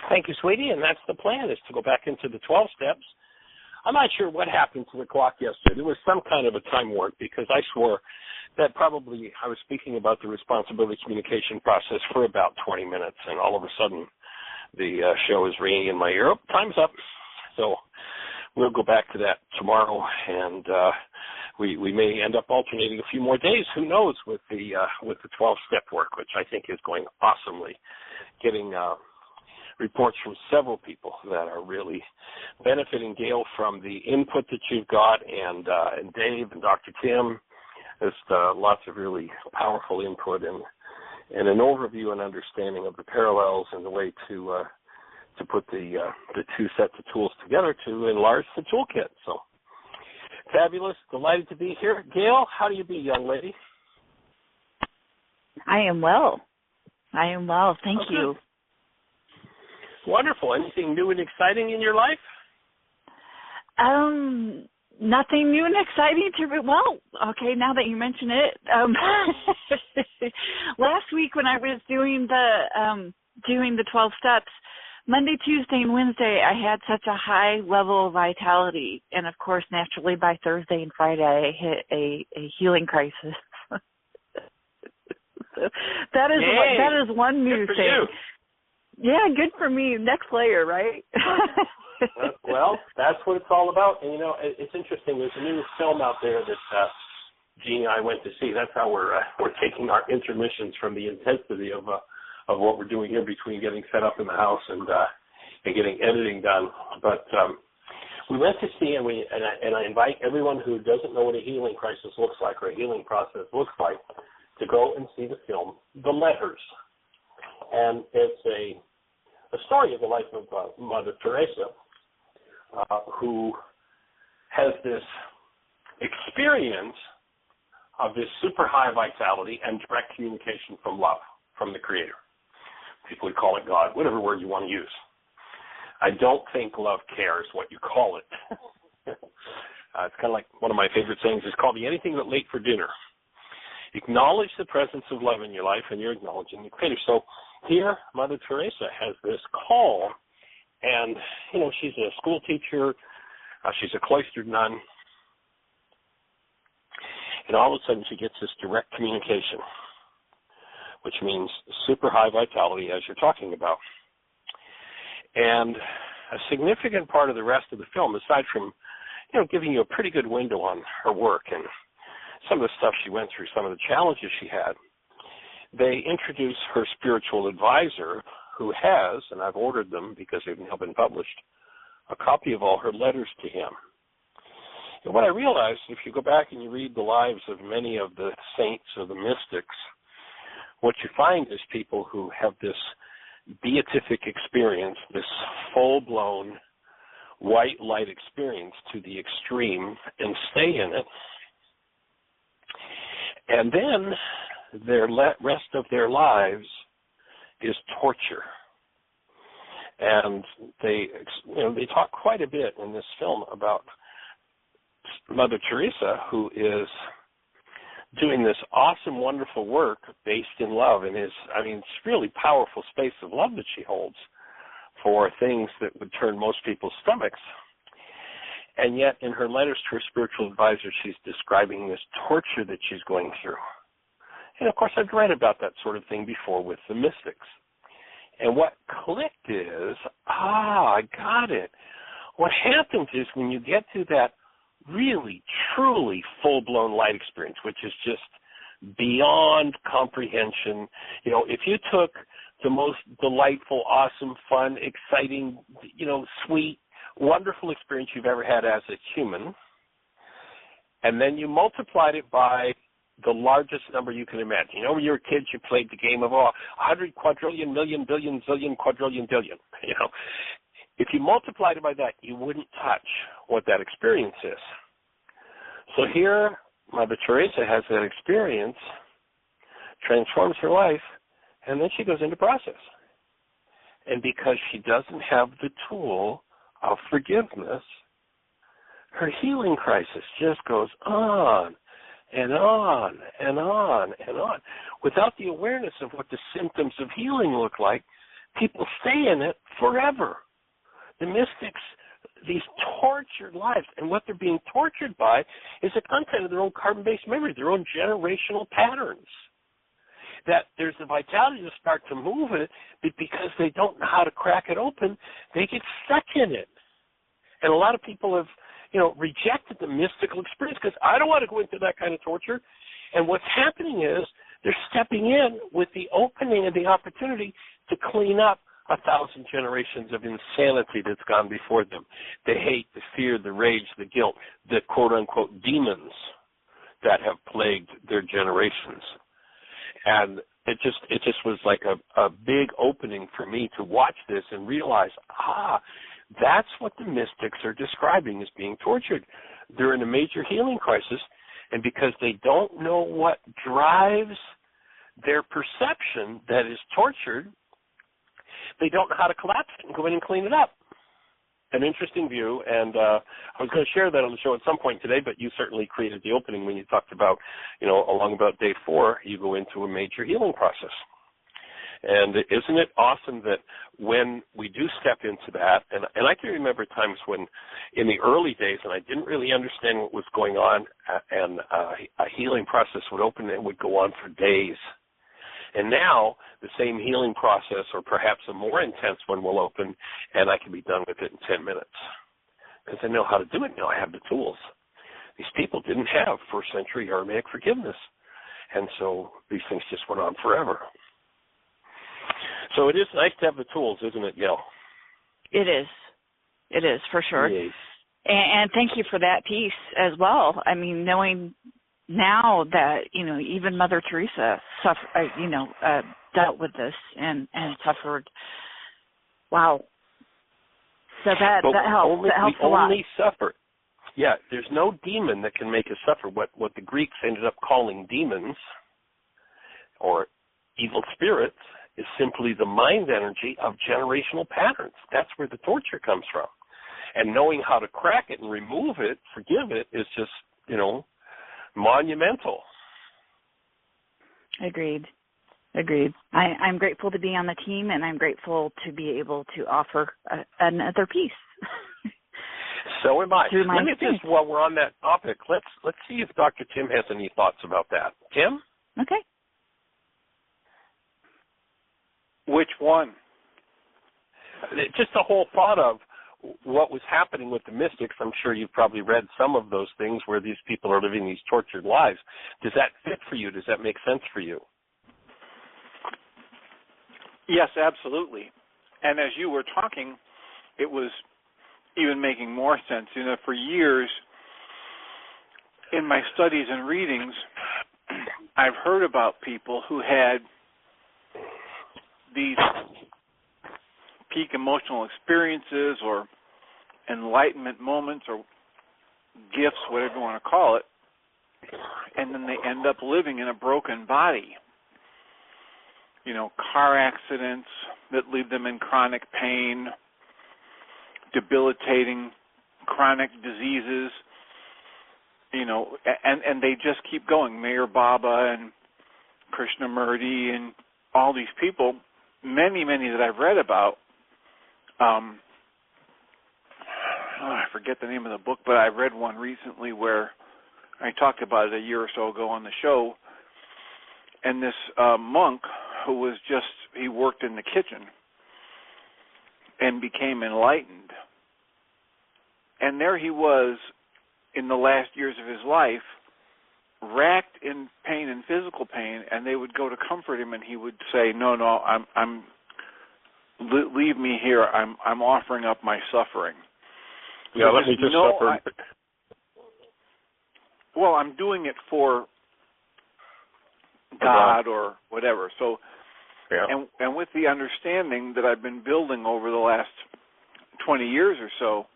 Thank you, sweetie, and that's the plan, is to go back into the 12 steps. I'm not sure what happened to the clock yesterday. There was some kind of a time warp because I swore that probably I was speaking about the responsibility communication process for about 20 minutes, and all of a sudden the show is ringing in my ear. Oh, time's up. So we'll go back to that tomorrow, and we may end up alternating a few more days. Who knows with the 12-step work, which I think is going awesomely. Getting reports from several people that are really benefiting, Gail, from the input that you've got, and Dave and Dr. Tim. There's lots of really powerful input and an overview and understanding of the parallels and the way to put the two sets of tools together to enlarge the toolkit. So fabulous, delighted to be here. Gail, how do you be, young lady? I am well. Thank you. Wonderful. Anything new and exciting in your life? Nothing new and exciting well, okay, now that you mention it. Last week when I was doing the 12 steps, Monday, Tuesday, and Wednesday, I had such a high level of vitality. And, of course, naturally by Thursday and Friday, I hit a healing crisis. That is one new thing. You. Yeah, good for me. Next layer, right? Well, that's what it's all about. And, it's interesting. There's a new film out there that Jean and I went to see. That's how we're taking our intermissions from the intensity of what we're doing here between getting set up in the house and getting editing done. But we went to see, and I invite everyone who doesn't know what a healing crisis looks like or a healing process looks like to go and see the film, The Letters. And it's a story of the life of Mother Teresa, who has this experience of this super high vitality and direct communication from love, from the Creator. People would call it God, whatever word you want to use. I don't think love cares what you call it. It's kind of like one of my favorite sayings is, call me anything but late for dinner. Acknowledge the presence of love in your life, and you're acknowledging the Creator. So here, Mother Teresa has this call, and, she's a school teacher. She's a cloistered nun. And all of a sudden, she gets this direct communication, which means super high vitality, as you're talking about. And a significant part of the rest of the film, aside from, giving you a pretty good window on her work and some of the stuff she went through, some of the challenges she had, they introduce her spiritual advisor, who has, and I've ordered them because they've now been published, a copy of all her letters to him. And what I realized, if you go back and you read the lives of many of the saints or the mystics, what you find is people who have this beatific experience, this full-blown white light experience to the extreme, and stay in it. And then their rest of their lives is torture. And they talk quite a bit in this film about Mother Teresa, who is doing this awesome, wonderful work based in love, and it's really powerful space of love that she holds for things that would turn most people's stomachs. And yet, in her letters to her spiritual advisor, she's describing this torture that she's going through. And, of course, I've read about that sort of thing before with the mystics. And what clicked is, I got it. What happens is when you get to that really, truly full-blown light experience, which is just beyond comprehension. If you took the most delightful, awesome, fun, exciting, sweet, wonderful experience you've ever had as a human, and then you multiplied it by the largest number you can imagine. When you were kids, you played the game of 100 quadrillion, million, billion, zillion, quadrillion, billion. If you multiplied it by that, you wouldn't touch what that experience is. So here, Mother Teresa has that experience, transforms her life, and then she goes into process. And because she doesn't have the tool of forgiveness, her healing crisis just goes on and on and on and on. Without the awareness of what the symptoms of healing look like, people stay in it forever. The mystics, these tortured lives, and what they're being tortured by is the content of their own carbon-based memory, their own generational patterns. That there's the vitality to start to move it, but because they don't know how to crack it open, they get stuck in it. And a lot of people have, rejected the mystical experience because I don't want to go into that kind of torture. And what's happening is they're stepping in with the opening and the opportunity to clean up 1,000 generations of insanity that's gone before them. The hate, the fear, the rage, the guilt, the quote-unquote demons that have plagued their generations. And it just was like a big opening for me to watch this and realize, that's what the mystics are describing as being tortured. They're in a major healing crisis, and because they don't know what drives their perception that is tortured, they don't know how to collapse it and go in and clean it up. An interesting view, and I was going to share that on the show at some point today, but you certainly created the opening when you talked about, along about day 4, you go into a major healing process. And isn't it awesome that when we do step into that, and I can remember times when in the early days, and I didn't really understand what was going on, and a healing process would open and would go on for days. And now the same healing process, or perhaps a more intense one, will open, and I can be done with it in 10 minutes because I know how to do it now. I have the tools. These people didn't have first-century Aramaic forgiveness, and so these things just went on forever. So it is nice to have the tools, isn't it, Gail? It is. It is, for sure. Yes. And thank you for that piece as well. I mean, knowing now that, even Mother Teresa dealt with this and suffered. Wow. So that helps. That helps a lot. We only suffer. Yeah, there's no demon that can make us suffer. What the Greeks ended up calling demons or evil spirits is simply the mind energy of generational patterns. That's where the torture comes from. And knowing how to crack it and remove it, forgive it, is just, monumental. Agreed. I'm grateful to be on the team, and I'm grateful to be able to offer another piece. So am I. Let me just, while we're on that topic, let's see if Dr. Tim has any thoughts about that. Tim? Okay. Which one? Just the whole thought of what was happening with the mystics. I'm sure you've probably read some of those things where these people are living these tortured lives. Does that fit for you? Does that make sense for you? Yes, absolutely. And as you were talking, it was even making more sense. For years in my studies and readings, I've heard about people who had these peak emotional experiences or enlightenment moments or gifts, whatever you want to call it, and then they end up living in a broken body. Car accidents that leave them in chronic pain, debilitating chronic diseases, and they just keep going. Mayor Baba and Krishnamurti and all these people, many that I've read about. I forget the name of the book, but I read one recently where I talked about it a year or so ago on the show. And this monk who he worked in the kitchen and became enlightened. And there he was in the last years of his life, racked in pain and physical pain, and they would go to comfort him, and he would say, "No, I'm leave me here. I'm offering up my suffering." Yeah, let me just suffer. Well, I'm doing it for God or whatever. So, yeah. And with the understanding that I've been building over the last 20 years or so,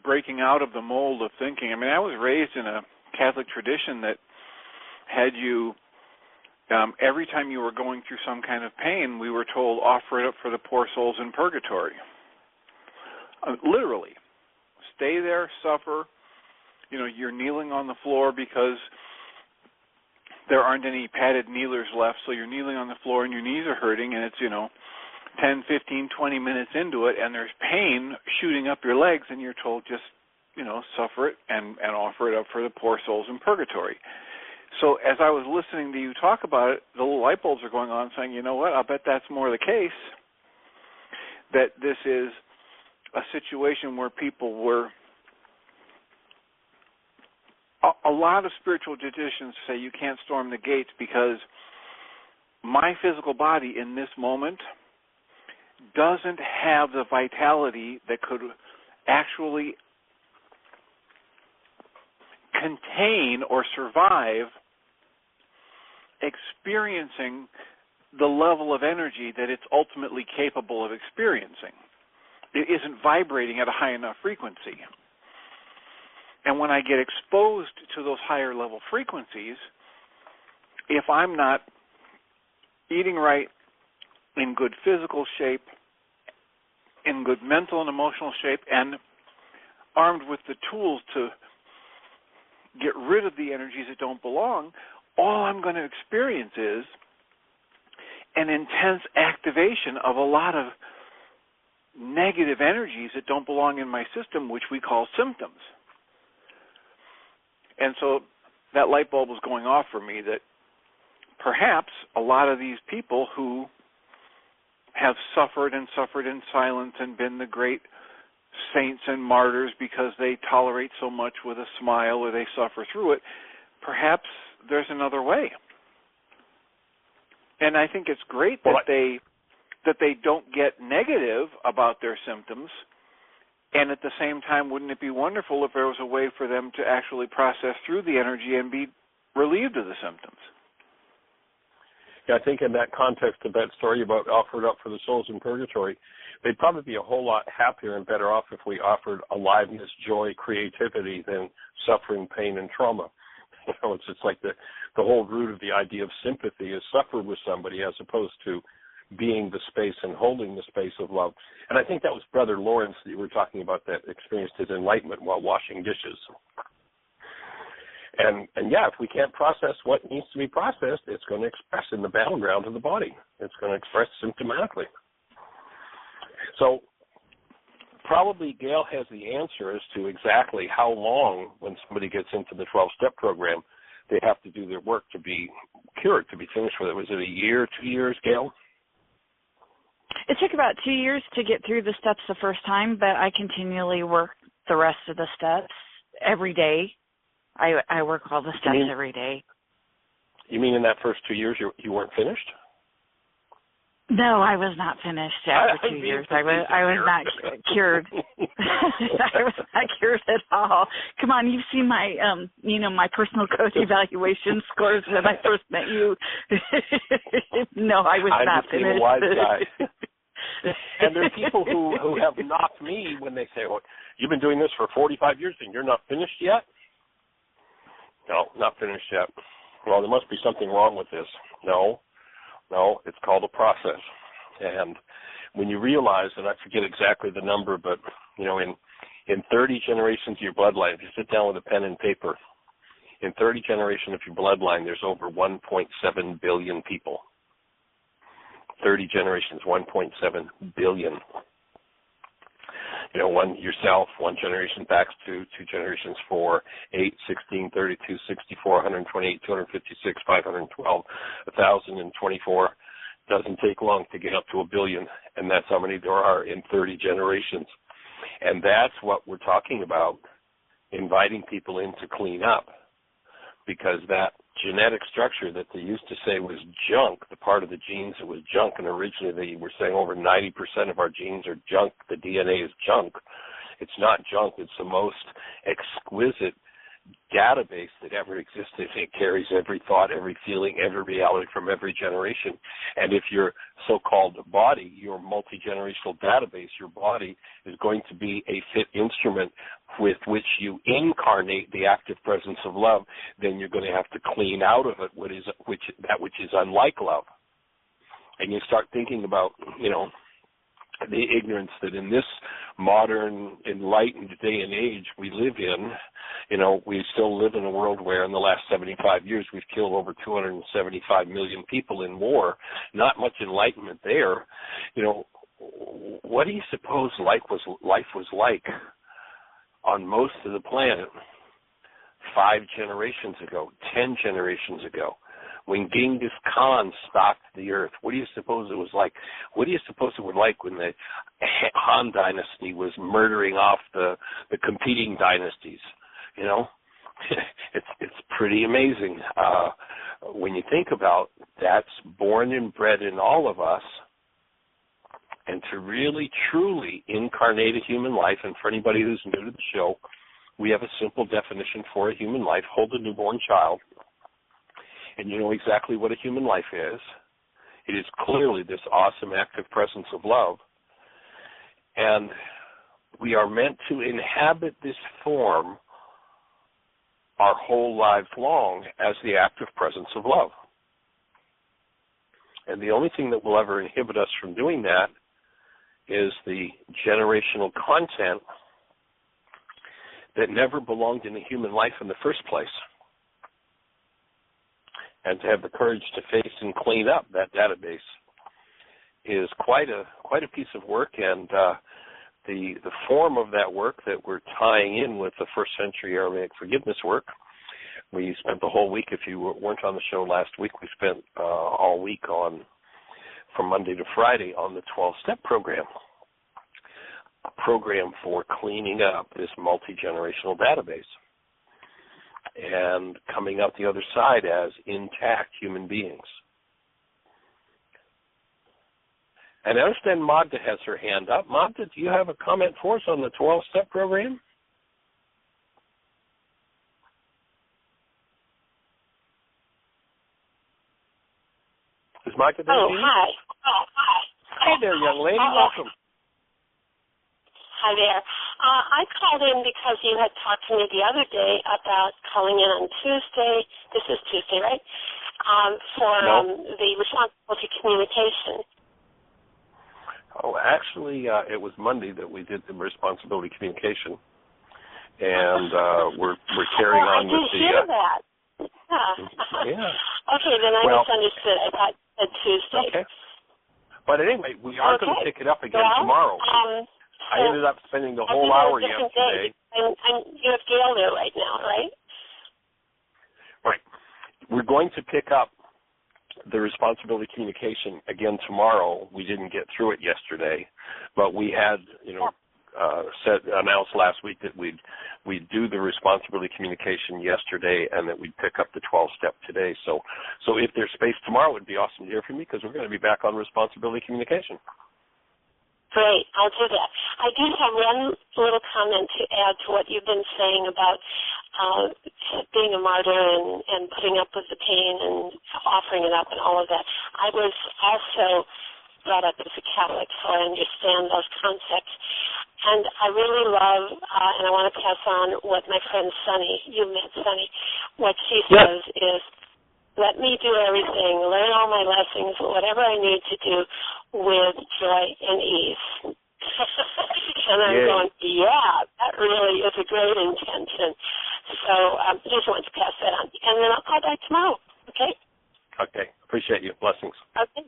breaking out of the mold of thinking. I mean, I was raised in a Catholic tradition that had you, every time you were going through some kind of pain, we were told, offer it up for the poor souls in purgatory. Literally. Stay there, suffer. You're kneeling on the floor because there aren't any padded kneelers left, so you're kneeling on the floor and your knees are hurting, and it's, 10, 15, 20 minutes into it, and there's pain shooting up your legs, and you're told just, suffer it and offer it up for the poor souls in purgatory. So as I was listening to you talk about it, the little light bulbs are going on saying, you know what, I'll bet that's more the case, that this is a situation where people were, a lot of spiritual traditions say you can't storm the gates because my physical body in this moment doesn't have the vitality that could actually contain or survive experiencing the level of energy that it's ultimately capable of experiencing. It isn't vibrating at a high enough frequency. And when I get exposed to those higher level frequencies, if I'm not eating right, in good physical shape, in good mental and emotional shape, and armed with the tools to get rid of the energies that don't belong, all I'm going to experience is an intense activation of a lot of negative energies that don't belong in my system, which we call symptoms. And so that light bulb was going off for me that perhaps a lot of these people who have suffered in silence and been the great saints and martyrs because they tolerate so much with a smile or they suffer through it, perhaps there's another way. And I think it's great that they don't get negative about their symptoms, and at the same time, wouldn't it be wonderful if there was a way for them to actually process through the energy and be relieved of the symptoms? Yeah, I think in that context of that story about offered up for the souls in purgatory, they'd probably be a whole lot happier and better off if we offered aliveness, joy, creativity than suffering, pain, and trauma. It's just like the whole root of the idea of sympathy is suffer with somebody as opposed to being the space and holding the space of love. And I think that was Brother Lawrence that you were talking about that experienced his enlightenment while washing dishes. And yeah, if we can't process what needs to be processed, it's going to express in the battleground of the body. It's going to express symptomatically. So probably Gail has the answer as to exactly how long, when somebody gets into the 12-step program, they have to do their work to be cured, to be finished with it. Was it a year, 2 years, Gail? It took about 2 years to get through the steps the first time, but I continually work the rest of the steps every day. I work all the steps every day. You mean in that first 2 years you weren't finished? No, I was not finished after 2 years. I was not cured. I was not cured at all. Come on, you've seen my my personal code evaluation scores when I first met you. No, I was not finished. I'm a wise guy. And there are people who have knocked me when they say, "Well, you've been doing this for 45 years and you're not finished yet?" No, not finished yet. Well, there must be something wrong with this. No, it's called a process. And when you realize, and I forget exactly the number, but, in 30 generations of your bloodline, if you sit down with a pen and paper, in 30 generations of your bloodline, there's over 1.7 billion people. 30 generations, 1.7 billion. One yourself, one generation back to two generations, 4, 8, 16, 32, 64, 128, 256, 512, 1,024. Doesn't take long to get up to a billion, and that's how many there are in 30 generations. And that's what we're talking about, inviting people in to clean up, because that genetic structure that they used to say was junk, the part of the genes that was junk, and originally they were saying over 90% of our genes are junk, the DNA is junk. It's not junk, it's the most exquisite database that ever existed. It carries every thought, every feeling, every reality from every generation. And if your so-called body, your multi-generational database, your body is going to be a fit instrument with which you incarnate the active presence of love, then you're going to have to clean out of it that which is unlike love. And you start thinking about, the ignorance that in this modern, enlightened day and age we live in, we still live in a world where in the last 75 years we've killed over 275 million people in war. Not much enlightenment there. What do you suppose life was like on most of the planet 5 generations ago, 10 generations ago, when Genghis Khan stalked the earth? What do you suppose it was like? What do you suppose it was like when the Han dynasty was murdering off the competing dynasties? It's pretty amazing when you think about that's born and bred in all of us. And to really, truly incarnate a human life, and for anybody who's new to the show, we have a simple definition for a human life. Hold a newborn child, and you know exactly what a human life is. It is clearly this awesome active presence of love. And we are meant to inhabit this form our whole lives long as the active presence of love. And the only thing that will ever inhibit us from doing that is the generational content that never belonged in a human life in the first place. And to have the courage to face and clean up that database is quite a piece of work, and the form of that work that we're tying in with the first century Aramaic forgiveness work. We spent the whole week, if you weren't on the show last week, we spent all week from Monday to Friday on the 12-step program, a program for cleaning up this multi-generational database and coming out the other side as intact human beings. And I understand Magda has her hand up. Magda, do you have a comment for us on the 12-step program? Is Magda there? Hi. Hey there, young lady. Welcome. Hi there. I called in because you had talked to me the other day about calling in on Tuesday. This is Tuesday, right? The responsibility communication. Oh, actually, it was Monday that we did the responsibility communication, and we're carrying on with the. I didn't hear that. Yeah. Okay, then I misunderstood. I thought you said Tuesday. Okay. But anyway, we are going to pick it up again tomorrow. I ended up spending the whole hour yesterday. You have Gail there right now, right? Right. We're going to pick up the responsibility communication again tomorrow. We didn't get through it yesterday, but we had, announced last week that we'd do the responsibility communication yesterday and that we'd pick up the 12-step today. So if there's space tomorrow, it would be awesome to hear from you because we're going to be back on responsibility communication. Great, I'll do that. I do have one little comment to add to what you've been saying about being a martyr and putting up with the pain and offering it up and all of that. I was also brought up as a Catholic, so I understand those concepts. And I really love, and I want to pass on what my friend Sunny, you met Sunny, what she says is, let me do everything, learn all my lessons, whatever I need to do with joy and ease. And I'm going, that really is a great intention. So I just wanted to pass that on. And then I'll call back tomorrow, okay? Okay. Appreciate you. Blessings. Okay.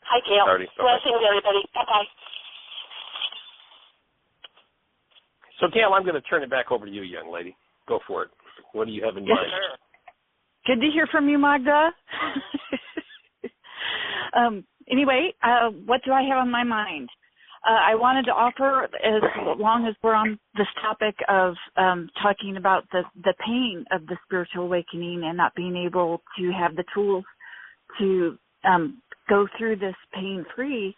Hi, Gail. Blessings, everybody. Bye-bye. So, Gail, I'm going to turn it back over to you, young lady. Go for it. What do you have in mind? Good to hear from you, Magda. Anyway, what do I have on my mind? I wanted to offer, as long as we're on this topic of talking about the pain of the spiritual awakening and not being able to have the tools to go through this pain-free,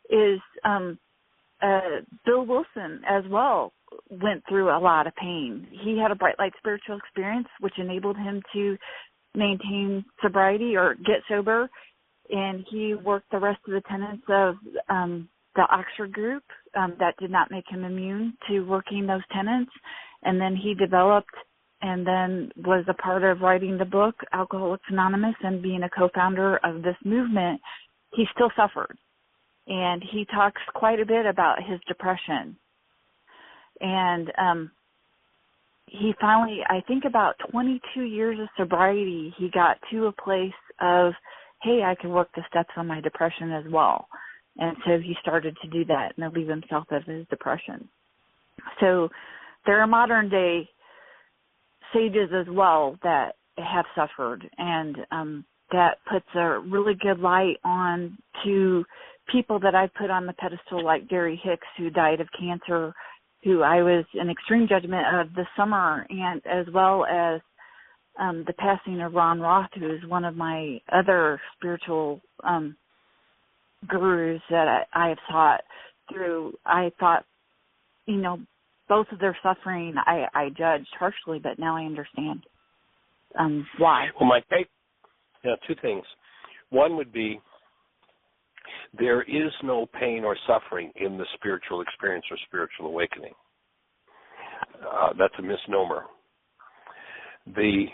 is Bill Wilson as well went through a lot of pain. He had a bright light spiritual experience, which enabled him to maintain sobriety or get sober, and he worked the rest of the tenets of the Oxford group that did not make him immune to working those tenets, and then he developed and then was a part of writing the book Alcoholics Anonymous and being a co-founder of this movement. He still suffered, and he talks quite a bit about his depression And he finally, I think about 22 years of sobriety, he got to a place of, hey, I can work the steps on my depression as well. And so he started to do that and relieve himself of his depression. So there are modern day sages as well that have suffered, and that puts a really good light on to people that I put on the pedestal, like Gary Hicks, who died of cancer, who I was in extreme judgment of this summer, and as well as the passing of Ron Roth, who is one of my other spiritual gurus that I have sought through. I thought, both of their suffering I judged harshly, but now I understand why. Well, my take, two things. One would be there is no pain or suffering in the spiritual experience or spiritual awakening. That's a misnomer. The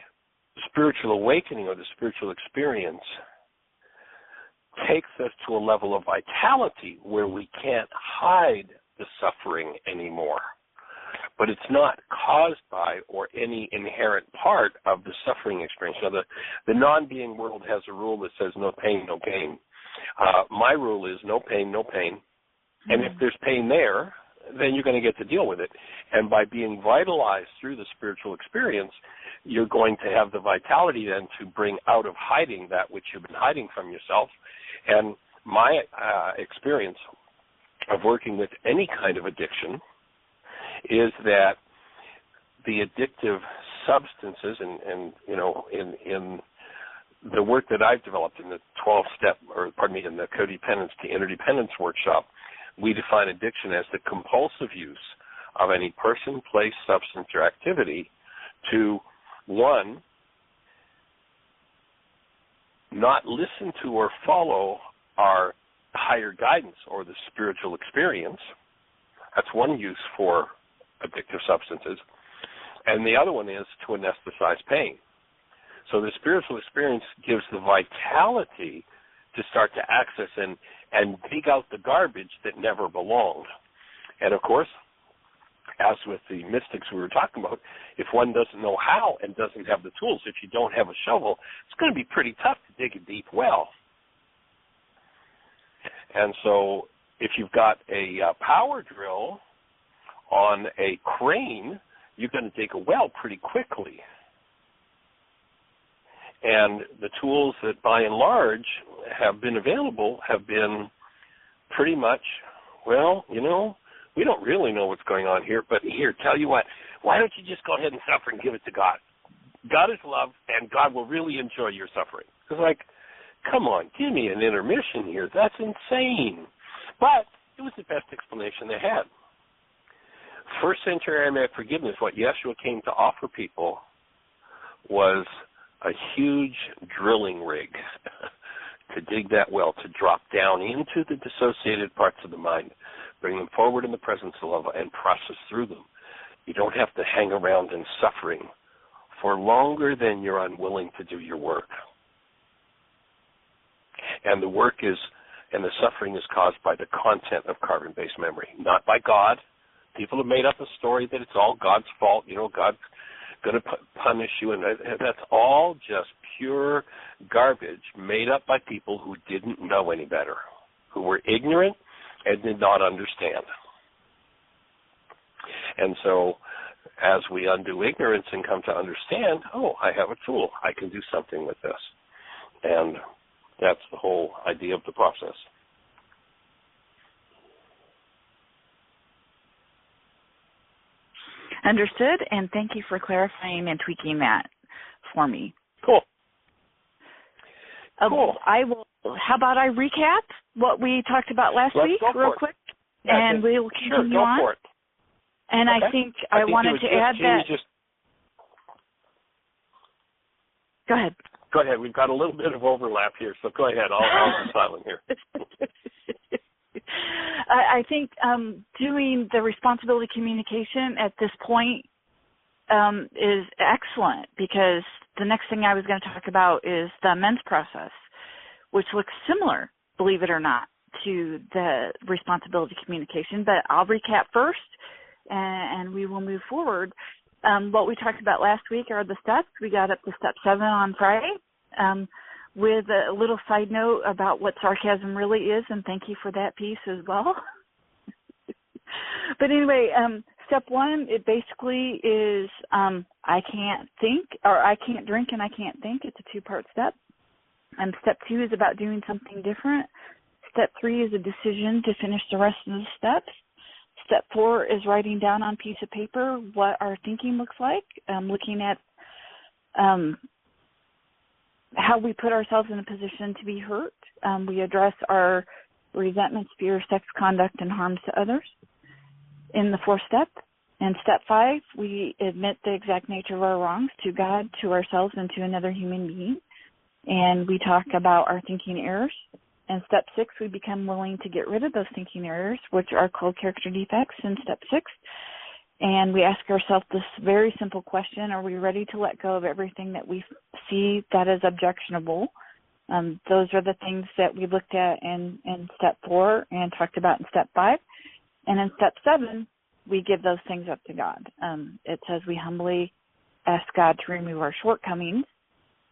spiritual awakening or the spiritual experience takes us to a level of vitality where we can't hide the suffering anymore. But it's not caused by or any inherent part of the suffering experience. Now, the non-being world has a rule that says no pain, no gain. My rule is no pain, no pain. And if there's pain there, then you're going to get to deal with it. And by being vitalized through the spiritual experience, you're going to have the vitality then to bring out of hiding that which you've been hiding from yourself. And my experience of working with any kind of addiction is that the addictive substances and in the work that I've developed in the 12-step, in the codependence to interdependence workshop, we define addiction as the compulsive use of any person, place, substance, or activity to, one, not listen to or follow our higher guidance or the spiritual experience. That's one use for addictive substances. And the other one is to anesthetize pain. So the spiritual experience gives the vitality to start to access and dig out the garbage that never belonged. And, of course, as with the mystics we were talking about, if one doesn't know how and doesn't have the tools, if you don't have a shovel, it's going to be pretty tough to dig a deep well. And so if you've got a power drill on a crane, you're going to dig a well pretty quickly. And the tools that, by and large, have been available have been pretty much, we don't really know what's going on here, but here, tell you what, why don't you just go ahead and suffer and give it to God? God is love, and God will really enjoy your suffering. It's like, come on, give me an intermission here. That's insane. But it was the best explanation they had. First century Aramaic forgiveness, what Yeshua came to offer people was a huge drilling rig to dig that well, to drop down into the dissociated parts of the mind, bring them forward in the presence of love, and process through them. You don't have to hang around in suffering for longer than you're unwilling to do your work. And the work is, and the suffering is caused by the content of carbon-based memory, not by God. People have made up a story that it's all God's fault, God's going to punish you, and that's all just pure garbage made up by people who didn't know any better, who were ignorant and did not understand. And so as we undo ignorance and come to understand, I have a tool. I can do something with this. And that's the whole idea of the process. Understood, and thank you for clarifying and tweaking that for me. Cool. Cool. How about I recap what we talked about last week real quick? Yeah, and we will continue go on. For it. And okay. I think I wanted to add that. Go ahead. Go ahead. We've got a little bit of overlap here, so go ahead. I'll be silent here. I think doing the responsibility communication at this point is excellent, because the next thing I was going to talk about is the amends process, which looks similar, believe it or not, to the responsibility communication. But I'll recap first, and we will move forward. What we talked about last week are the steps. We got up to step 7 on Friday with a little side note about what sarcasm really is, and thank you for that piece as well. But anyway, step 1, it basically is I can't think, or I can't drink and I can't think. It's a 2-part step. Step 2 is about doing something different. Step 3 is a decision to finish the rest of the steps. Step 4 is writing down on a piece of paper what our thinking looks like, looking at how we put ourselves in a position to be hurt. We address our resentments, fear, sex, conduct, and harms to others in the 4th step. In step 5, we admit the exact nature of our wrongs to God, to ourselves, and to another human being. And we talk about our thinking errors. In step 6, we become willing to get rid of those thinking errors, which are called character defects in step 6. And we ask ourselves this very simple question: are we ready to let go of everything that we see that is objectionable? Those are the things that we looked at in step 4 and talked about in step 5. And in step 7, we give those things up to God. It says we humbly ask God to remove our shortcomings.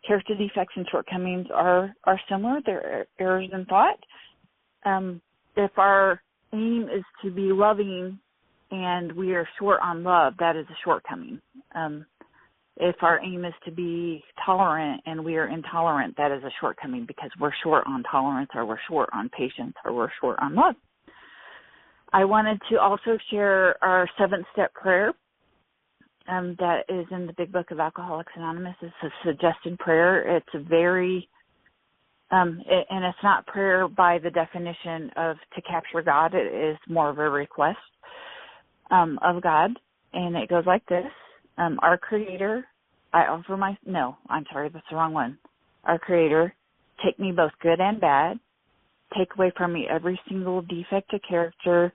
Character defects and shortcomings are similar. They're errors in thought. If our aim is to be loving and we are short on love, that is a shortcoming. If our aim is to be tolerant and we are intolerant, that is a shortcoming because we're short on tolerance, or we're short on patience, or we're short on love. I wanted to also share our 7th-step prayer that is in the Big Book of Alcoholics Anonymous. It's a suggested prayer. It's a very, and it's not prayer by the definition of to capture God. It is more of a request of God, and it goes like this. Our Creator, that's the wrong one. Our Creator, take me both good and bad. Take away from me every single defect of character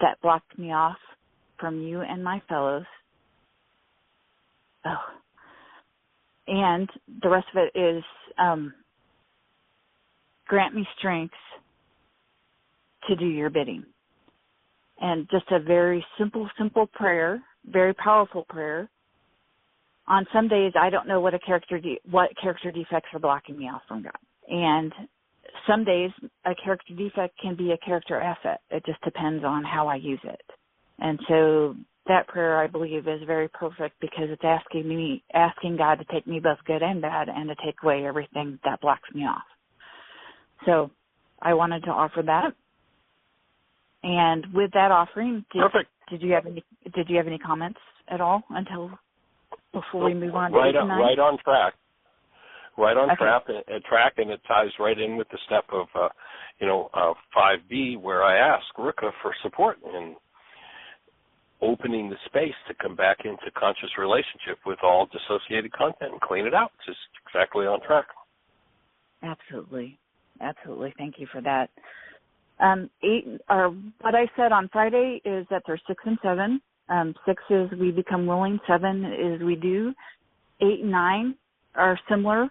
that blocked me off from you and my fellows. Oh. And the rest of it is grant me strength to do your bidding. And just a very simple prayer, very powerful prayer. On some days, I don't know what character defects are blocking me off from God. And some days, a character defect can be a character asset. It just depends on how I use it. And so that prayer, I believe, is very perfect because it's asking God to take me both good and bad and to take away everything that blocks me off. So I wanted to offer that. And with that offering, did you have any comments at all before we move on to 8 and 9? Right on track. Right on track, and it ties right in with the step of 5B, where I ask Rika for support in opening the space to come back into conscious relationship with all dissociated content and clean it out. Just exactly on track. Absolutely. Thank you for that. 8, or what I said on Friday is that there's 6 and 7. 6 is we become willing. 7 is we do. 8 and 9 are similarly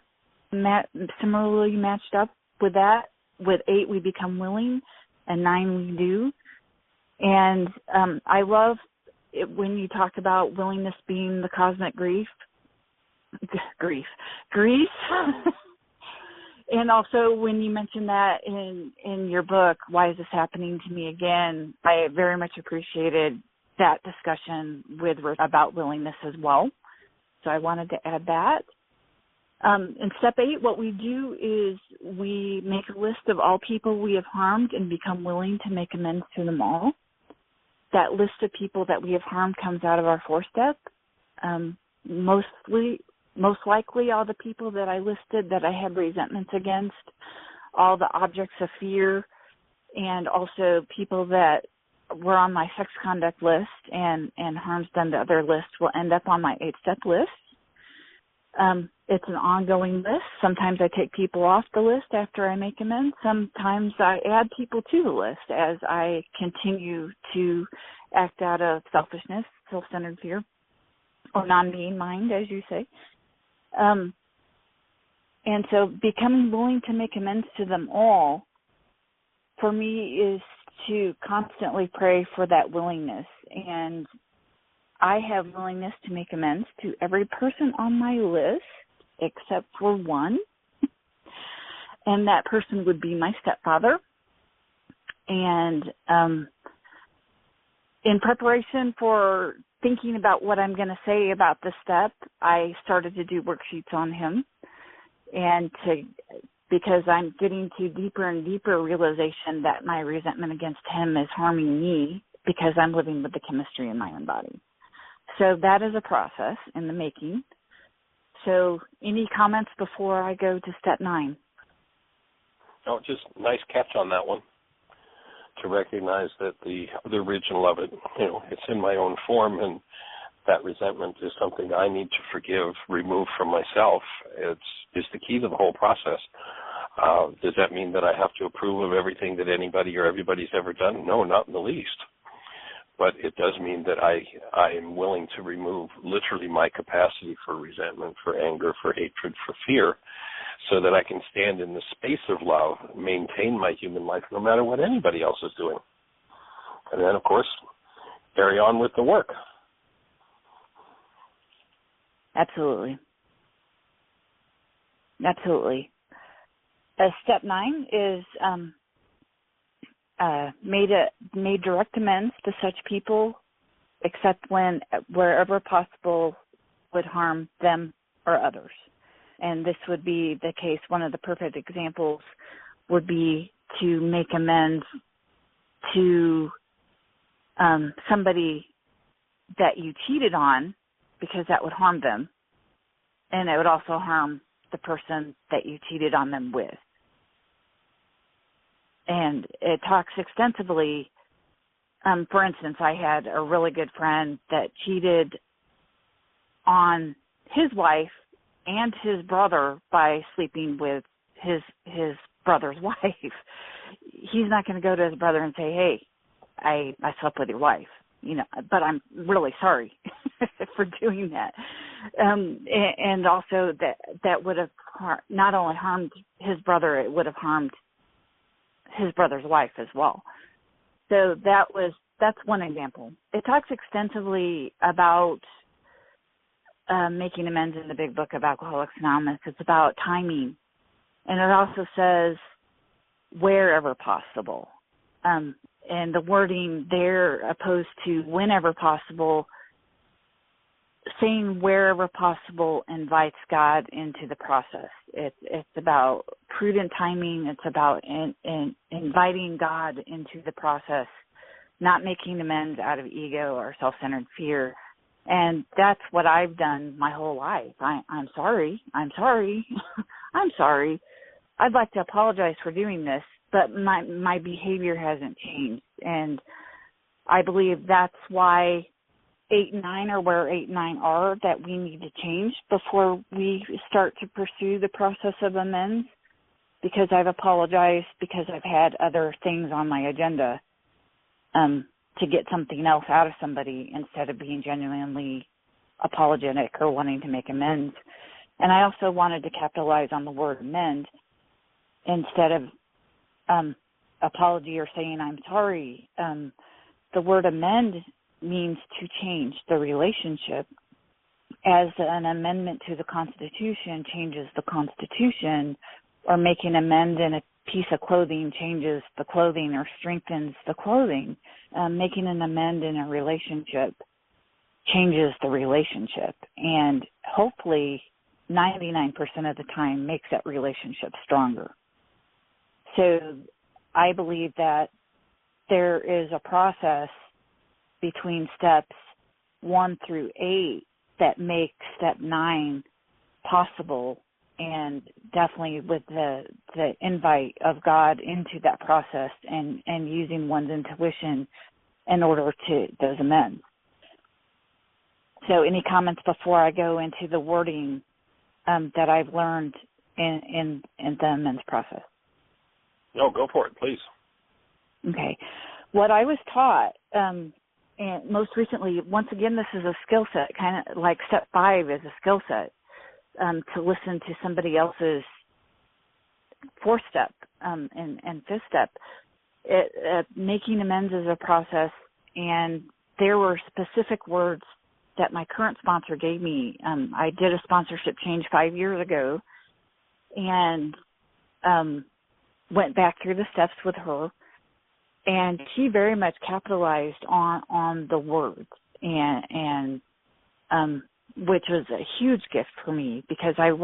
matched up with that. With 8, we become willing, and 9 we do. And I love it when you talk about willingness being the cosmic grief. And also when you mentioned that in your book, Why Is This Happening to Me Again, I very much appreciated that discussion about willingness as well. So I wanted to add that. In step 8, what we do is we make a list of all people we have harmed and become willing to make amends to them all. That list of people that we have harmed comes out of our 4th step. Most likely all the people that I listed that I had resentments against, all the objects of fear, and also people that were on my sex conduct list and harms done to other lists will end up on my 8-step list. It's an ongoing list. Sometimes I take people off the list after I make amends. Sometimes I add people to the list as I continue to act out of selfishness, self-centered fear, or non-being mind, as you say. And so becoming willing to make amends to them all, for me, is to constantly pray for that willingness. And I have willingness to make amends to every person on my list except for one, and that person would be my stepfather. And in preparation for thinking about what I'm going to say about the step, I started to do worksheets on him, because I'm getting to deeper and deeper realization that my resentment against him is harming me because I'm living with the chemistry in my own body. So that is a process in the making. So any comments before I go to step 9? Oh, just nice catch on that one, to recognize that the original of it, it's in my own form, and that resentment is something I need to forgive, remove from myself. It's the key to the whole process. Does that mean that I have to approve of everything that anybody or everybody's ever done? No, not in the least. But it does mean that I am willing to remove literally my capacity for resentment, for anger, for hatred, for fear, so that I can stand in the space of love, maintain my human life no matter what anybody else is doing. And then, of course, carry on with the work. Absolutely. Absolutely. Step 9 is made direct amends to such people, except wherever possible would harm them or others. And this would be the case. One of the perfect examples would be to make amends to somebody that you cheated on, because that would harm them, and it would also harm the person that you cheated on them with. And it talks extensively. For instance, I had a really good friend that cheated on his wife and his brother by sleeping with his brother's wife. He's not going to go to his brother and say, "Hey, I slept with your wife," but I'm really sorry for doing that. And also that would have not only harmed his brother, it would have harmed his brother's wife as well. So that's one example. It talks extensively about making amends in the big book of Alcoholics Anonymous. It's about timing. And it also says wherever possible. And the wording there, opposed to whenever possible, saying wherever possible invites God into the process. It's about prudent timing. It's about inviting God into the process, not making amends out of ego or self-centered fear. And that's what I've done my whole life. I'm sorry. I'm sorry. I'm sorry. I'd like to apologize for doing this, but my behavior hasn't changed. And I believe that's why 8 and 9 are where 8 and 9 are, that we need to change before we start to pursue the process of amends, because I've apologized because I've had other things on my agenda to get something else out of somebody instead of being genuinely apologetic or wanting to make amends. And I also wanted to capitalize on the word amend instead of apology or saying I'm sorry. The word amend means to change the relationship, as an amendment to the Constitution changes the Constitution, or making an amend in a piece of clothing changes the clothing or strengthens the clothing. Making an amend in a relationship changes the relationship, and hopefully 99% of the time makes that relationship stronger. So I believe that there is a process between steps 1 through 8 that makes step 9 possible, and definitely with the invite of God into that process and using one's intuition in order to those amends. So any comments before I go into the wording that I've learned in the amends process? No, go for it, please. Okay. What I was taught, and most recently, once again, this is a skill set, kind of like step 5 is a skill set, to listen to somebody else's 4th step and 5th step. Making amends is a process, and there were specific words that my current sponsor gave me. I did a sponsorship change 5 years ago, and went back through the steps with her, and she very much capitalized on the words, and which was a huge gift for me, because I'm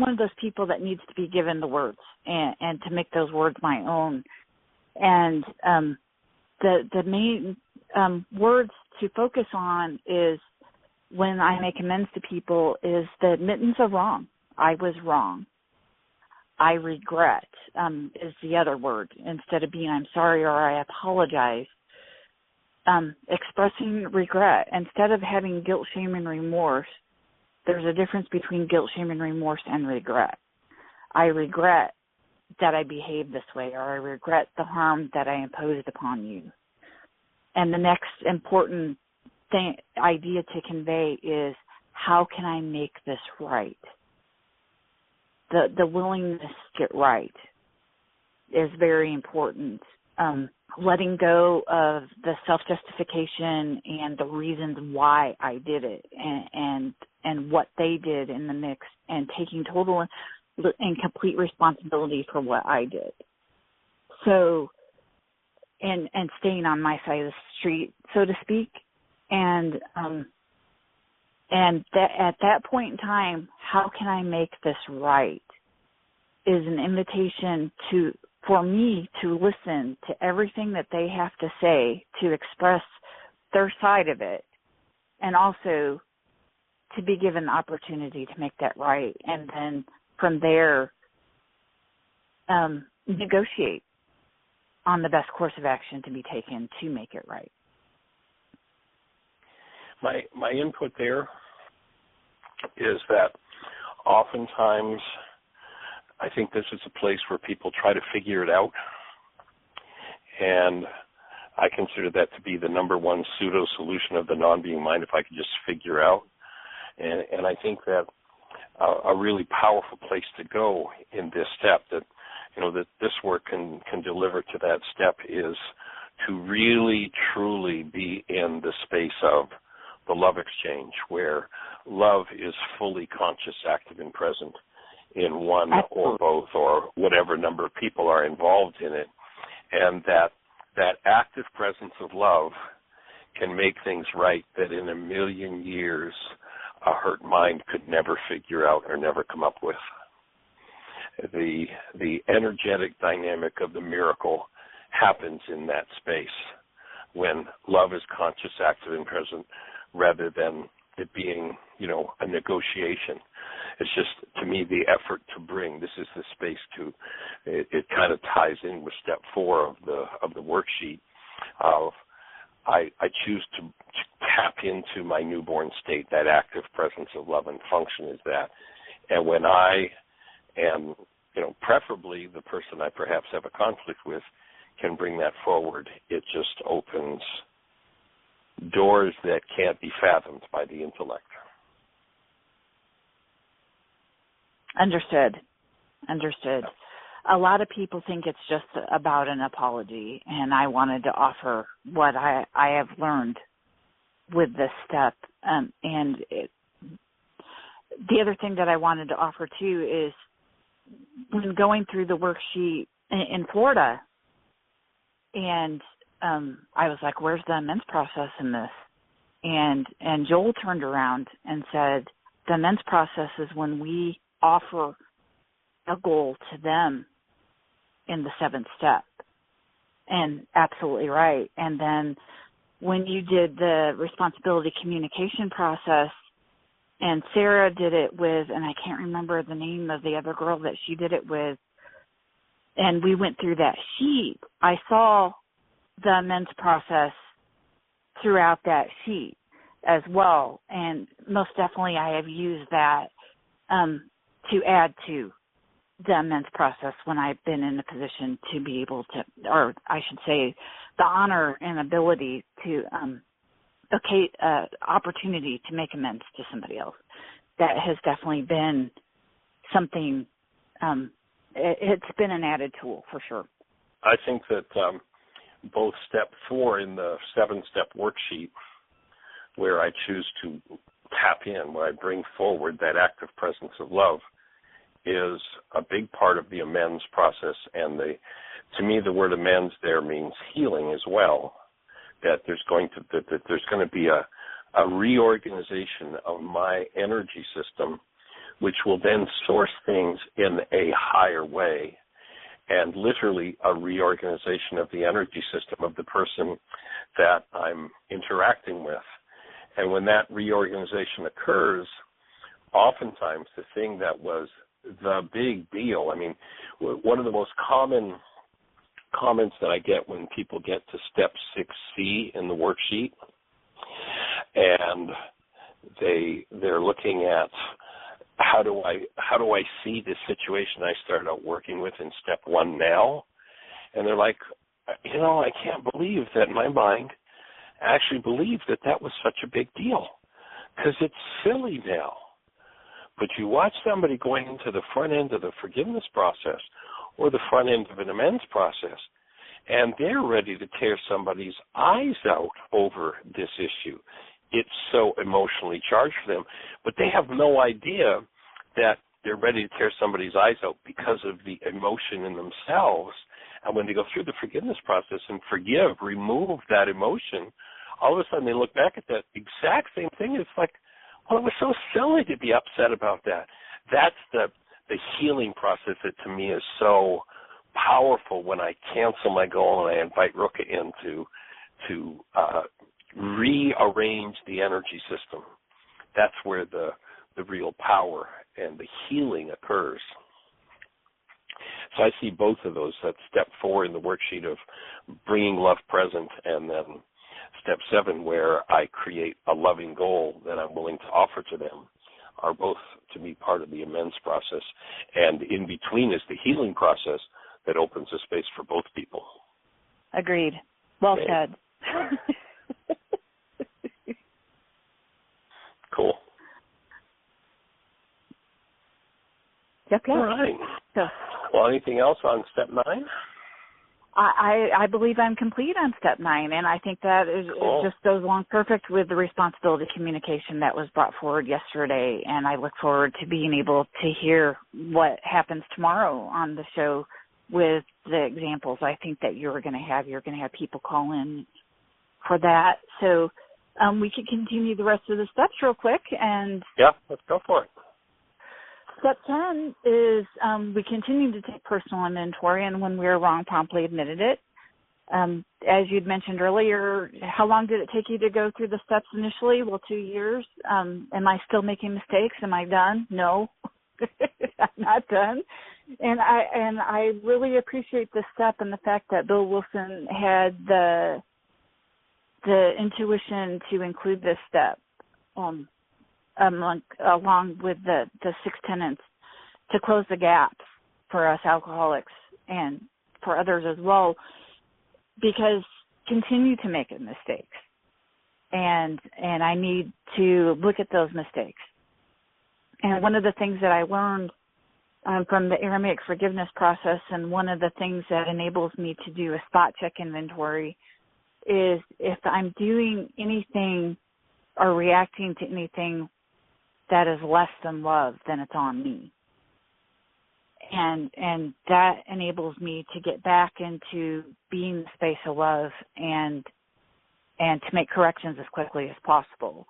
one of those people that needs to be given the words and to make those words my own. And the main words to focus on is, when I make amends to people, is the admittance of wrong. I was wrong. I regret is the other word. Instead of being I'm sorry or I apologize, expressing regret. Instead of having guilt, shame, and remorse, there's a difference between guilt, shame, and remorse and regret. I regret that I behaved this way, or I regret the harm that I imposed upon you. And the next important idea to convey is, how can I make this right? The willingness to get right is very important. Letting go of the self-justification and the reasons why I did it, and what they did in the mix, and taking total and complete responsibility for what I did. So, and staying on my side of the street, so to speak, and that at that point in time, how can I make this right, is an invitation for me to listen to everything that they have to say, to express their side of it, and also to be given the opportunity to make that right, and then from there negotiate on the best course of action to be taken to make it right. My input there is that oftentimes I think this is a place where people try to figure it out, and I consider that to be the number one pseudo-solution of the non-being mind, if I could just figure out. And I think that a really powerful place to go in this step, that this work can deliver to that step, is to really truly be in the space of the love exchange, where love is fully conscious, active, and present in one or both or whatever number of people are involved in it, and that active presence of love can make things right that in a million years a hurt mind could never figure out or never come up with. The energetic dynamic of the miracle happens in that space when love is conscious, active, and present, rather than it being, a negotiation. It's just, to me, the effort to bring. This is the space to. It kind of ties in with step 4 of the worksheet. I choose to tap into my newborn state, that active presence of love and function is that. And when I am, preferably the person I perhaps have a conflict with, can bring that forward, it just opens doors that can't be fathomed by the intellect. Understood. A lot of people think it's just about an apology, and I wanted to offer what I have learned with this step. The other thing that I wanted to offer, too, is when going through the worksheet in Florida, and I was like, where's the amends process in this? And Joel turned around and said, the amends process is when we offer a goal to them in the 7th step. And absolutely right. And then when you did the responsibility communication process, and Sarah did it with, and I can't remember the name of the other girl that she did it with, and we went through that sheet, I saw the amends process throughout that sheet as well. And most definitely I have used that to add to the amends process when I've been in a position to be able to, or I should say, the honor and ability to opportunity to make amends to somebody else. That has definitely been something, it's been an added tool for sure. I think that both step 4 in the 7-step worksheet where I choose to tap in, where I bring forward that active presence of love, is a big part of the amends process. And to me, the word amends there means healing as well. That there's going to be a reorganization of my energy system, which will then source things in a higher way, and literally a reorganization of the energy system of the person that I'm interacting with. And when that reorganization occurs, oftentimes the thing that was the big deal, I mean, one of the most common comments that I get when people get to step 6C in the worksheet, and they're looking at how do I see this situation I started out working with in step 1 now, and they're like, I can't believe that my mind actually believed that was such a big deal, because it's silly now. But you watch somebody going into the front end of the forgiveness process or the front end of an amends process, and they're ready to tear somebody's eyes out over this issue. It's so emotionally charged for them, but they have no idea that they're ready to tear somebody's eyes out because of the emotion in themselves. And when they go through the forgiveness process and remove that emotion, all of a sudden they look back at that exact same thing. It's like, well, it was so silly to be upset about that. That's the healing process that to me is so powerful when I cancel my goal and I invite Ruka in to rearrange the energy system. That's where the real power and the healing occurs. So I see both of those. That's step 4 in the worksheet of bringing love present, and then step 7 where I create a loving goal that I'm willing to offer to them, are both to me part of the amends process. And in between is the healing process that opens a space for both people. Agreed. Well said. Cool. Yep. All right. So, well, anything else on step 9? I believe I'm complete on step 9, and I think that it just goes along perfect with the responsibility communication that was brought forward yesterday, and I look forward to being able to hear what happens tomorrow on the show with the examples I think that you're going to have. You're going to have people call in for that. So we can continue the rest of the steps real quick. And yeah, let's go for it. Step 10 is we continue to take personal inventory, and when we were wrong, promptly admitted it. As you'd mentioned earlier, how long did it take you to go through the steps initially? Well, 2 years. Am I still making mistakes? Am I done? No, I'm not done. And I really appreciate this step and the fact that Bill Wilson had the intuition to include this step. Along with the 6 tenets to close the gaps for us alcoholics and for others as well, because continue to make mistakes, and I need to look at those mistakes. And one of the things that I learned from the Aramaic forgiveness process, and one of the things that enables me to do a spot check inventory, is if I'm doing anything or reacting to anything that is less than love, then it's on me. And that enables me to get back into being the space of love and to make corrections as quickly as possible.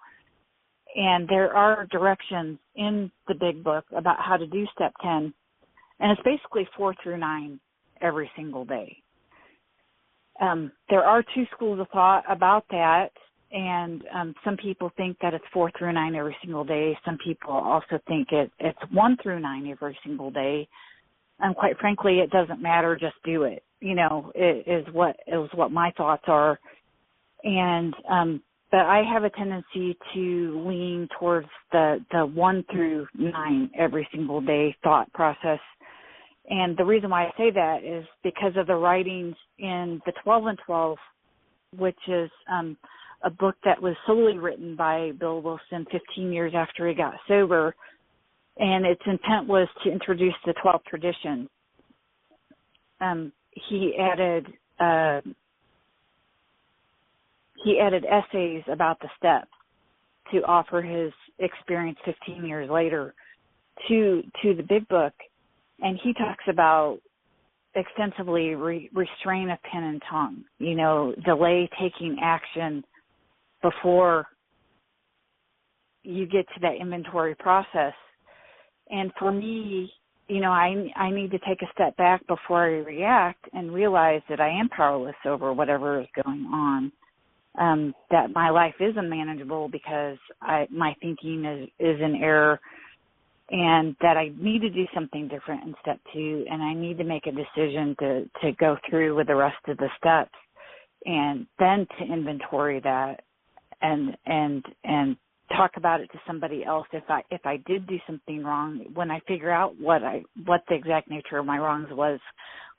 And there are directions in the big book about how to do step 10, and it's basically 4 through 9 every single day. There are 2 schools of thought about that. And some people think that it's 4 through 9 every single day. Some people also think it's 1 through 9 every single day. And quite frankly, it doesn't matter. Just do it. It is what my thoughts are. And but I have a tendency to lean towards the 1 through 9 every single day thought process. And the reason why I say that is because of the writings in the 12 and 12, which is a book that was solely written by Bill Wilson 15 years after he got sober, and its intent was to introduce the 12 traditions. He added essays about the steps, to offer his experience 15 years later to the big book, and he talks about extensively restraint of pen and tongue, delay taking action before you get to that inventory process. And for me, I need to take a step back before I react and realize that I am powerless over whatever is going on, that my life is unmanageable because my thinking is in error, and that I need to do something different in step 2, and I need to make a decision to go through with the rest of the steps, and then to inventory that and talk about it to somebody else if I did do something wrong. When I figure out what the exact nature of my wrongs was,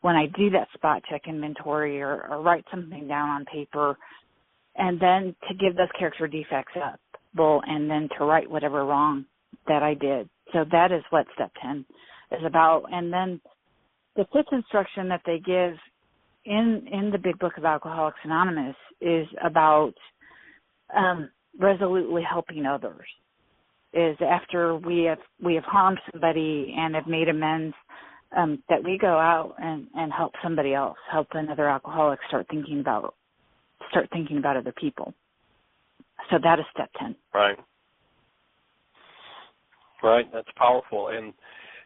when I do that spot check inventory or write something down on paper, and then to give those character defects up, and then to right whatever wrong that I did. So that is what step 10 is about. And then the 5th instruction that they give in the big book of Alcoholics Anonymous is about resolutely helping others. Is after we have harmed somebody and have made amends, that we go out and help somebody else, help another alcoholic start thinking about other people. So that is step 10. Right, that's powerful. And,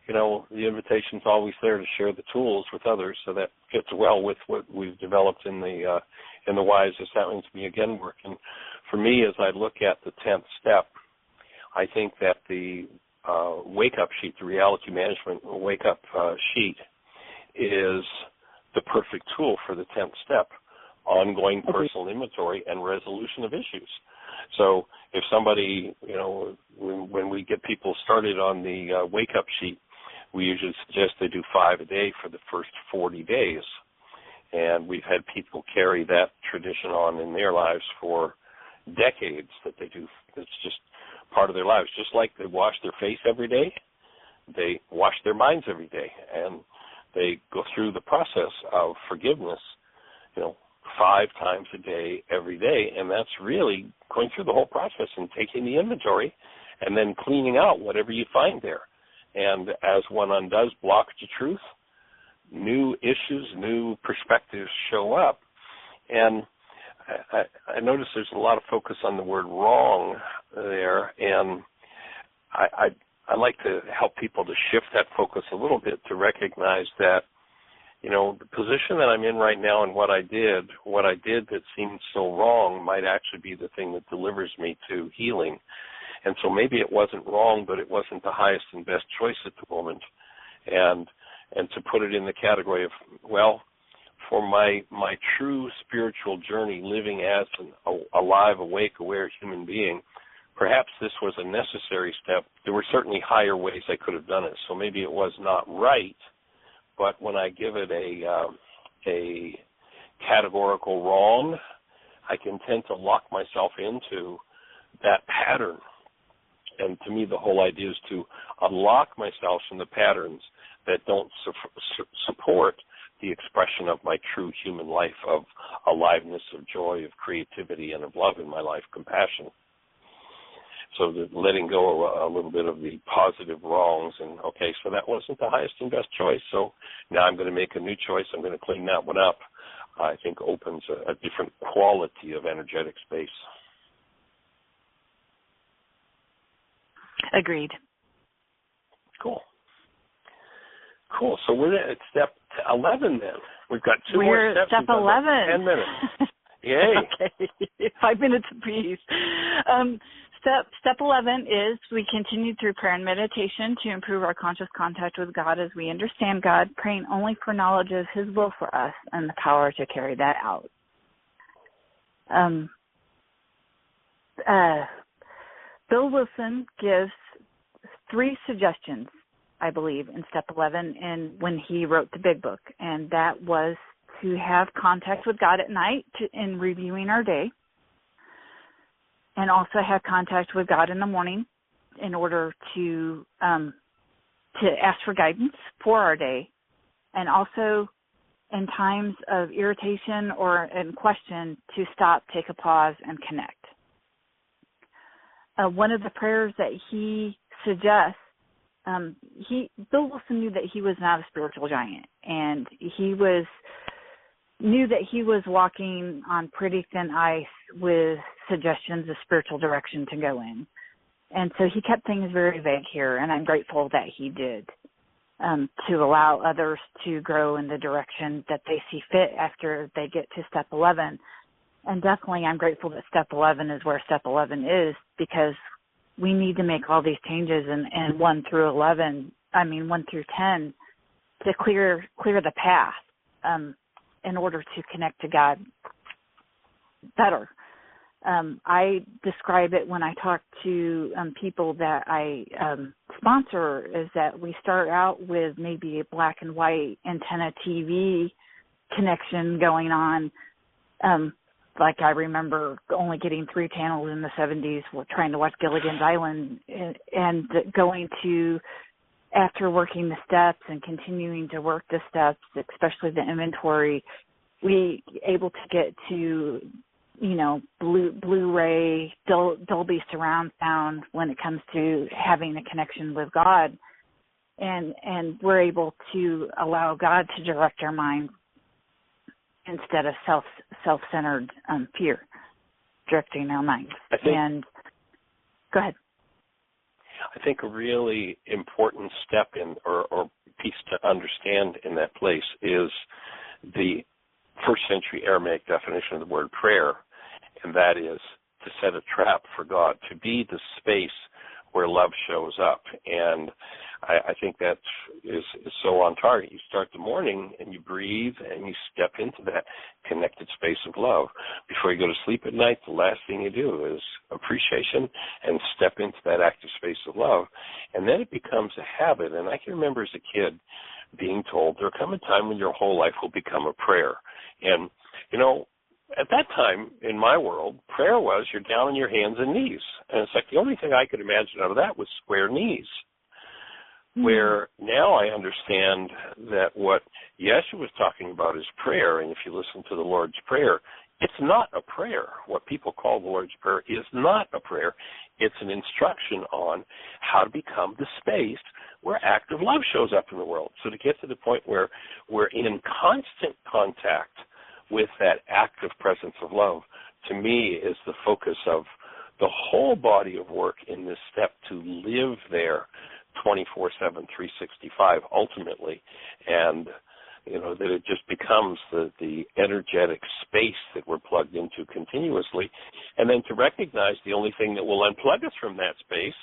the invitation's always there to share the tools with others, so that fits well with what we've developed in the Wise as That to Me Again work. And for me, as I look at the 10th step, I think that the wake-up sheet, the reality management wake-up sheet, is the perfect tool for the 10th step, ongoing personal inventory and resolution of issues. So if somebody, when we get people started on the wake-up sheet, we usually suggest they do 5 a day for the first 40 days. And we've had people carry that tradition on in their lives for decades, that they do. It's just part of their lives. Just like they wash their face every day, they wash their minds every day. And they go through the process of forgiveness, 5 times a day, every day, and that's really going through the whole process and taking the inventory and then cleaning out whatever you find there. And as one undoes blocks to truth, new issues, new perspectives show up. And I notice there's a lot of focus on the word wrong there, and I like to help people to shift that focus a little bit to recognize that the position that I'm in right now and what I did that seemed so wrong might actually be the thing that delivers me to healing. And so maybe it wasn't wrong, but it wasn't the highest and best choice at the moment. And to put it in the category of, for my true spiritual journey, living as an alive, awake, aware human being, perhaps this was a necessary step. There were certainly higher ways I could have done it, so maybe it was not right. But when I give it a categorical wrong, I can tend to lock myself into that pattern. And to me, the whole idea is to unlock myself from the patterns that don't support the expression of my true human life, of aliveness, of joy, of creativity, and of love in my life, compassion. So letting go a little bit of the positive wrongs, and okay, so that wasn't the highest and best choice, so now I'm going to make a new choice, I'm going to clean that one up, I think opens a different quality of energetic space. Agreed. Cool. So we're at step 11 then. We've got 2 more steps. We're step 11. 10 minutes. Yay. Okay. 5 minutes apiece. Step 11 is we continue through prayer and meditation to improve our conscious contact with God as we understand God, praying only for knowledge of His will for us and the power to carry that out. Bill Wilson gives 3 suggestions, I believe, in step 11 and when he wrote the big book, and that was to have contact with God at night in reviewing our day, and also have contact with God in the morning in order to ask for guidance for our day, and also in times of irritation or in question to stop, take a pause, and connect. one of the prayers that he suggests, Bill Wilson knew that he was not a spiritual giant, and he knew that he was walking on pretty thin ice with suggestions of spiritual direction to go in. And so he kept things very vague here, and I'm grateful that he did, to allow others to grow in the direction that they see fit after they get to step 11. And definitely I'm grateful that step 11 is where step 11 is, because we need to make all these changes in 1 through 10 to clear the path in order to connect to God better. I describe it when I talk to people that I sponsor is that we start out with maybe a black and white antenna TV connection going on. Like I remember only getting 3 channels in the 70s trying to watch Gilligan's Island, and going to, after working the steps and continuing to work the steps, especially the inventory, we able to get to, Blu-ray, Dolby surround sound when it comes to having a connection with God. And we're able to allow God to direct our minds instead of self-centered fear directing our minds. And go ahead. I think a really important step in or piece to understand in that place is the first century Aramaic definition of the word prayer, and that is to set a trap for God, to be the space where love shows up. And I think that is so on target. You start the morning and you breathe and you step into that connected space of love. Before you go to sleep at night, the last thing you do is appreciation and step into that active space of love. And then it becomes a habit. And I can remember as a kid being told there'll come a time when your whole life will become a prayer. And, at that time in my world, prayer was you're down on your hands and knees. And it's like the only thing I could imagine out of that was square knees. Where now I understand that what Yeshua was talking about is prayer, and if you listen to the Lord's Prayer, it's not a prayer. What people call the Lord's Prayer is not a prayer. It's an instruction on how to become the space where active love shows up in the world. So to get to the point where we're in constant contact with that active presence of love, to me, is the focus of the whole body of work in this step, to live there 24/7, 365 ultimately, and that it just becomes the energetic space that we're plugged into continuously, and then to recognize the only thing that will unplug us from that space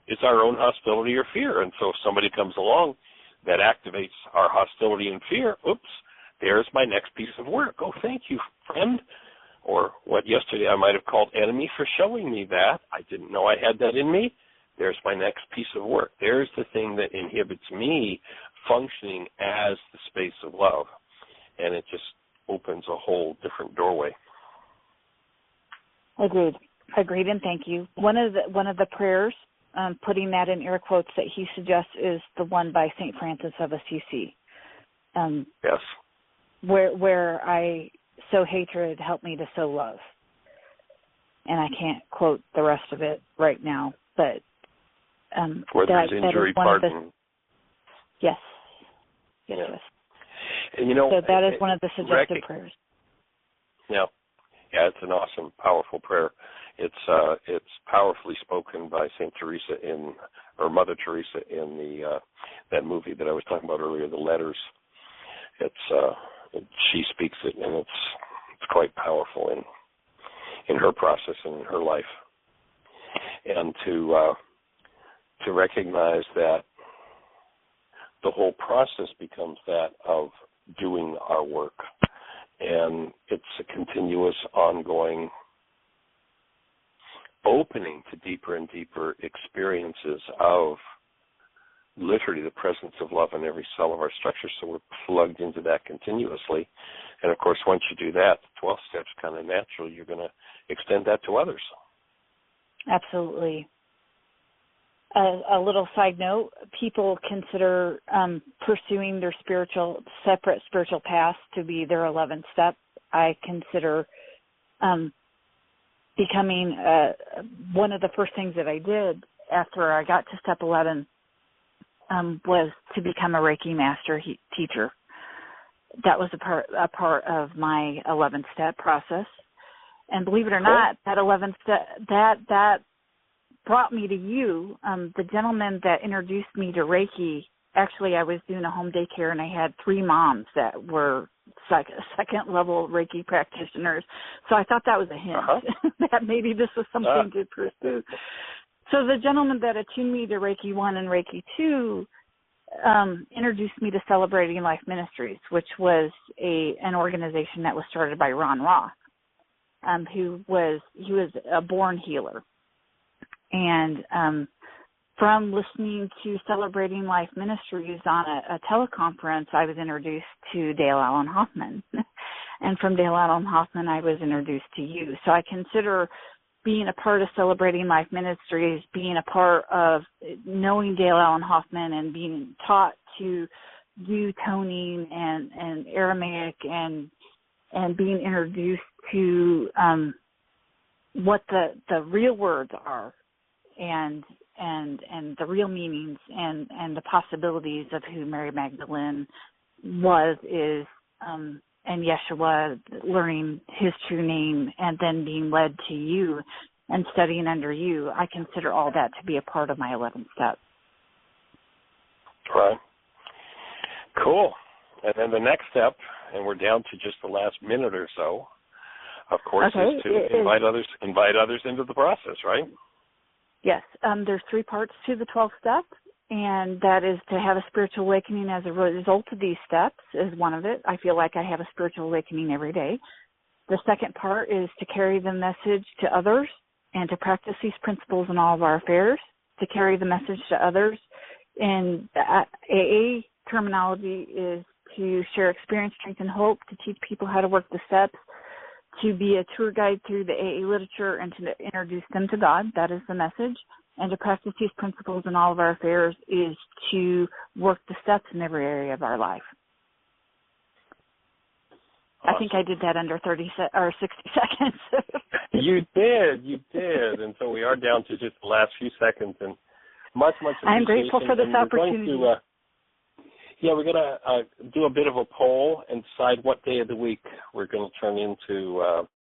is our own hostility or fear. And so if somebody comes along that activates our hostility and fear, oops, there's my next piece of work. Oh, thank you, friend. Or what yesterday I might have called enemy for showing me that. I didn't know I had that in me. There's my next piece of work. There's the thing that inhibits me functioning as the space of love. And it just opens a whole different doorway. Agreed, and thank you. One of the prayers, putting that in air quotes, that he suggests is the one by St. Francis of Assisi. Yes. Where I sow hatred, help me to sow love. And I can't quote the rest of it right now, but where there's injury, pardon. Yes. Yeah. Yes. And so that is one of the suggested prayers. Yeah, it's an awesome, powerful prayer. It's powerfully spoken by Saint Teresa or Mother Teresa in the that movie that I was talking about earlier, The Letters. She speaks it, and it's quite powerful in her process and in her life. And to recognize that the whole process becomes that of doing our work, and it's a continuous, ongoing opening to deeper and deeper experiences of literally the presence of love in every cell of our structure, so we're plugged into that continuously. And, of course, once you do that, the 12 steps kind of natural. You're going to extend that to others. Absolutely. A little side note, people consider pursuing their separate spiritual paths to be their 11th step. I consider becoming one of the first things that I did after I got to step 11 was to become a Reiki master teacher. That was a part of my 11th step process. And believe it or not, that 11th step, that brought me to you. The gentleman that introduced me to Reiki, actually I was doing a home daycare and I had 3 moms that were second level Reiki practitioners. So I thought that was a hint that maybe this was something to pursue. So the gentleman that attuned me to Reiki 1 and Reiki 2 introduced me to Celebrating Life Ministries, which was an organization that was started by Ron Roth, he was a born healer. And from listening to Celebrating Life Ministries on a teleconference, I was introduced to Dale Allen Hoffman. And from Dale Allen Hoffman, I was introduced to you. So I consider being a part of Celebrating Life Ministries, being a part of knowing Dale Allen Hoffman and being taught to do toning and Aramaic and being introduced to what the real words are and the real meanings and the possibilities of who Mary Magdalene is, and Yeshua, learning his true name, and then being led to you and studying under you. I consider all that to be a part of my 11th step. Right. Cool. And then the next step, and we're down to just the last minute or so, of course, is to invite others into the process, right? Yes. There's 3 parts to the 12th step, and that is to have a spiritual awakening as a result of these steps is one of it. I feel like I have a spiritual awakening every day. The second part is to carry the message to others and to practice these principles in all of our affairs, to carry the message to others. And AA terminology is to share experience, strength, and hope, to teach people how to work the steps, to be a tour guide through the AA literature and to introduce them to God. That is the message. And to practice these principles in all of our affairs is to work the steps in every area of our life. Awesome. I think I did that under 60 seconds. You did. And so we are down to just the last few seconds. And much appreciation. I'm grateful for this opportunity. We're going to do a bit of a poll and decide what day of the week we're going to turn into